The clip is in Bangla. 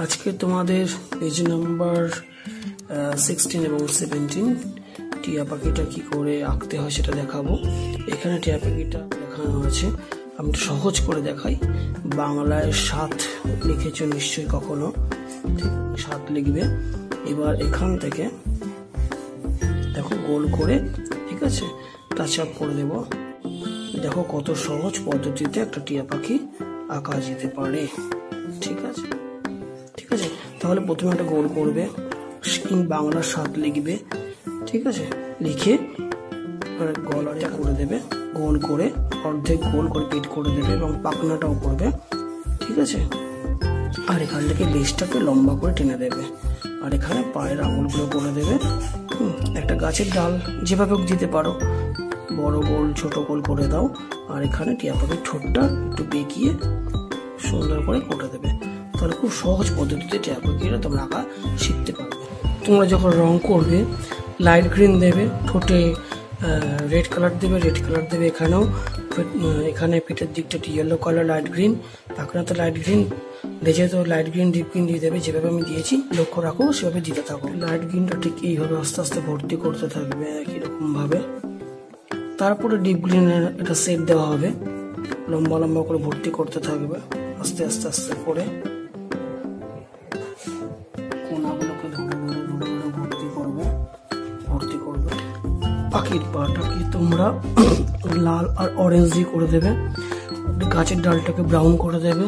আজকে তোমাদের পেজ নাম্বার 16 এবং 17 টিয়া পাখিটা কি করে আঁকতে হয় সেটা দেখাবো। এখানে টিয়া পাখিটা দেখানো আছে, আমি সহজ করে দেখাই। বাংলায় 7 লিখেছ নিশ্চয়ই কখনো, ঠিক 7 লিখবে। এবার এখান থেকে দেখো গোল করে, ঠিক আছে, টাচ আপ করে দেব। দেখো কত সহজ পদ্ধতিতে একটা টিয়া পাখি আঁকা যেতে পারে। ঠিক আছে, ঠিক আছে। তাহলে প্রথমে একটা গোল করবে, বাংলা 7 লিখবে, ঠিক আছে। লিখে গলাটা করে দেবে, গোল করে অর্ধেক গোল করে পেট করে দেবে এবং পাখনাটাও করবে, ঠিক আছে। আর এখান থেকে লেজটাকে লম্বা করে টেনে দেবে, আর এখানে পায়ের আঙুলগুলো করে দেবে। একটা গাছের ডাল যেভাবে দিতে পারো, বড় গোল ছোট গোল করে দাও। আর এখানে টিয়া পাখির ঠোঁটটা একটু বেঁকিয়ে সুন্দর করে কেটে দেবে। তাহলে খুব সহজ পদ্ধতিতে টিয়া পাখিটা তোমরা আঁকা শিখতে পারবে। তোমরা যখন রং করবে লাইট গ্রিন দেবে, ঠোঁটে রেড কালার দেবে, এখানেও এখানে পেটের দিকটা ইয়েলো কালার লাইট গ্রিন, পাখনাতে লাইট গ্রিন, লেজে তো লাইট গ্রিন ডিপ গ্রিন দিয়ে দেবে। যেভাবে আমি দিয়েছি লক্ষ্য রাখো, সেভাবে দিতে থাকো। লাইট গ্রিনটা ঠিক এইভাবে আস্তে আস্তে ভর্তি করতে থাকবে একই রকম ভাবে। তারপরে ডিপ গ্রিনের একটা শেড দেওয়া হবে, লম্বা লম্বা করে ভর্তি করতে থাকবে আস্তে আস্তে আস্তে করে। কোনাগুলোকে ধরে ধরে ধরে ধরে ভর্তি করবে। পাখির পাটাকে তোমরা লাল আর অরেঞ্জ দিয়ে করে দেবে। গাছের ডালটাকে ব্রাউন করে দেবে।